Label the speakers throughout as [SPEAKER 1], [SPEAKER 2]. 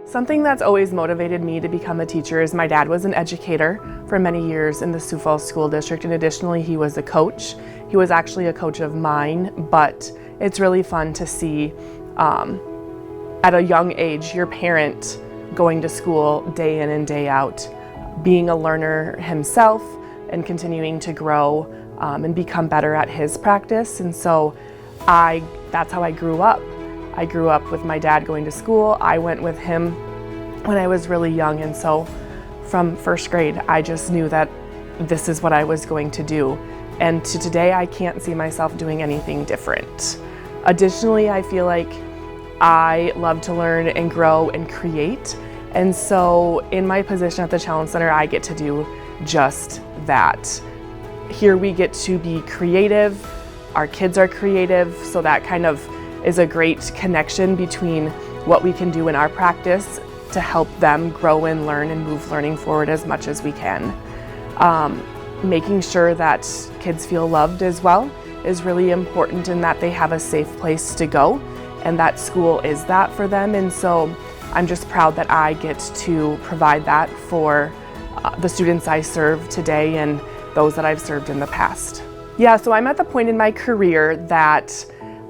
[SPEAKER 1] Something that's always motivated me to become a teacher is my dad was an educator for many years in the Sioux Falls School District, and additionally he was a coach. He was actually a coach of mine, but it's really fun to see at a young age your parent going to school day in and day out, being a learner himself and continuing to grow and become better at his practice. And so that's how I grew up. I grew up with my dad going to school. I went with him when I was really young, and so from first grade I just knew that this is what I was going to do. And to today I can't see myself doing anything different. Additionally, I feel like I love to learn and grow and create, and so in my position at the Challenge Center I get to do just that. Here we get to be creative, our kids are creative, so that kind of is a great connection between what we can do in our practice to help them grow and learn and move learning forward as much as we can. Making sure that kids feel loved as well is really important, and that they have a safe place to go, and that school is that for them. And so I'm just proud that I get to provide that for the students I serve today and those that I've served in the past. Yeah, so I'm at the point in my career that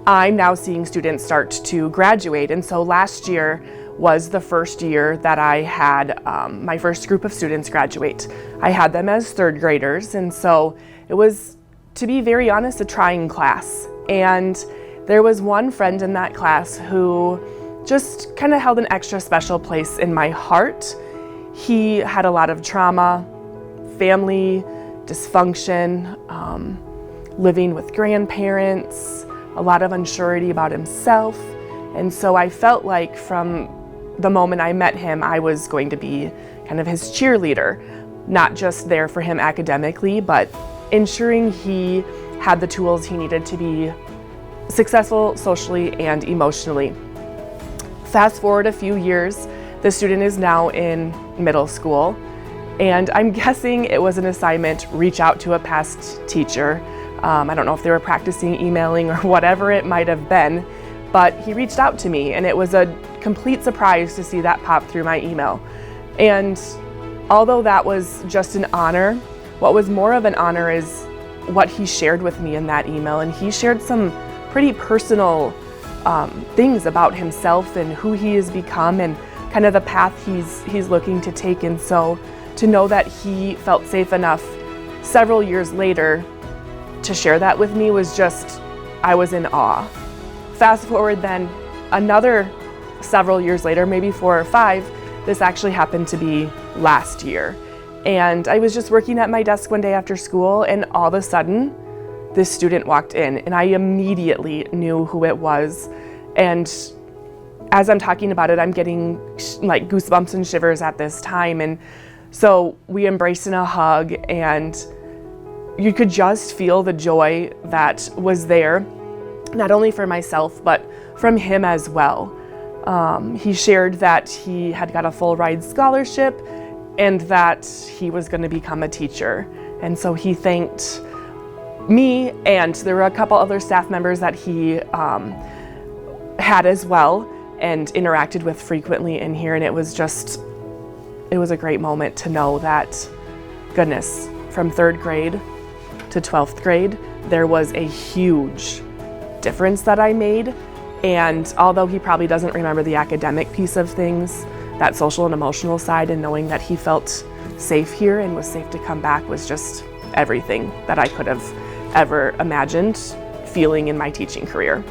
[SPEAKER 1] I'm now seeing students start to graduate, and so last year was the first year that I had my first group of students graduate. I had them as third graders, and so it was, to be very honest, a trying class. And there was one friend in that class who just kind of held an extra special place in my heart. He had a lot of trauma, family dysfunction, living with grandparents, a lot of unsurety about himself. And so I felt like from the moment I met him, I was going to be kind of his cheerleader, not just there for him academically, but ensuring he had the tools he needed to be successful socially and emotionally. Fast forward a few years, the student is now in middle school, and I'm guessing it was an assignment, reach out to a past teacher. I don't know if they were practicing emailing or whatever it might have been, but he reached out to me, and it was a complete surprise to see that pop through my email. And although that was just an honor, what was more of an honor is what he shared with me in that email. And he shared some pretty personal things about himself and who he has become and kind of the path he's looking to take. And so to know that he felt safe enough several years later to share that with me was just, I was in awe. Fast forward then another several years later, maybe 4 or 5, this actually happened to be last year. And I was just working at my desk one day after school, and all of a sudden this student walked in, and I immediately knew who it was. And as I'm talking about it, I'm getting like goosebumps and shivers at this time. And so we embraced in a hug, and you could just feel the joy that was there, not only for myself, but from him as well. He shared that he had got a full ride scholarship and that he was going to become a teacher. And so he thanked me, and there were a couple other staff members that he had as well and interacted with frequently in here. And it was a great moment to know that, goodness, from 3rd grade to 12th grade, there was a huge difference that I made. And although he probably doesn't remember the academic piece of things, that social and emotional side, and knowing that he felt safe here and was safe to come back, was just everything that I could have ever imagined feeling in my teaching career.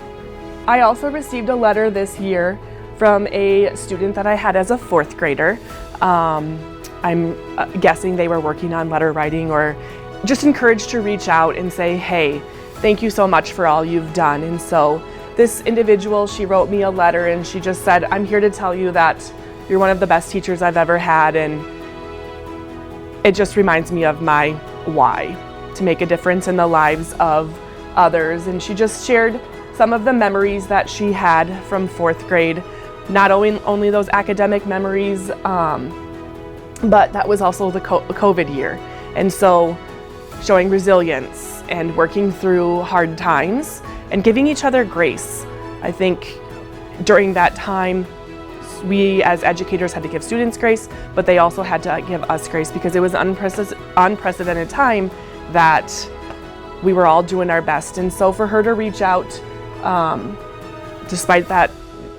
[SPEAKER 1] I also received a letter this year from a student that I had as a 4th grader. I'm guessing they were working on letter writing, or just encouraged to reach out and say, hey, thank you so much for all you've done. And so this individual, she wrote me a letter, and she just said, I'm here to tell you that you're one of the best teachers I've ever had, and it just reminds me of my why, to make a difference in the lives of others. And she just shared some of the memories that she had from 4th grade, not only those academic memories, but that was also the COVID year. And so showing resilience and working through hard times and giving each other grace. I think during that time, we as educators had to give students grace, but they also had to give us grace because it was an unprecedented time that we were all doing our best. And so for her to reach out, despite that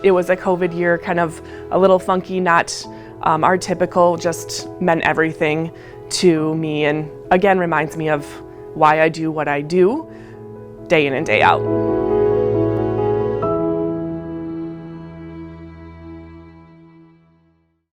[SPEAKER 1] it was a COVID year, kind of a little funky, not our typical, just meant everything to me, and again reminds me of why I do what I do day in and day out.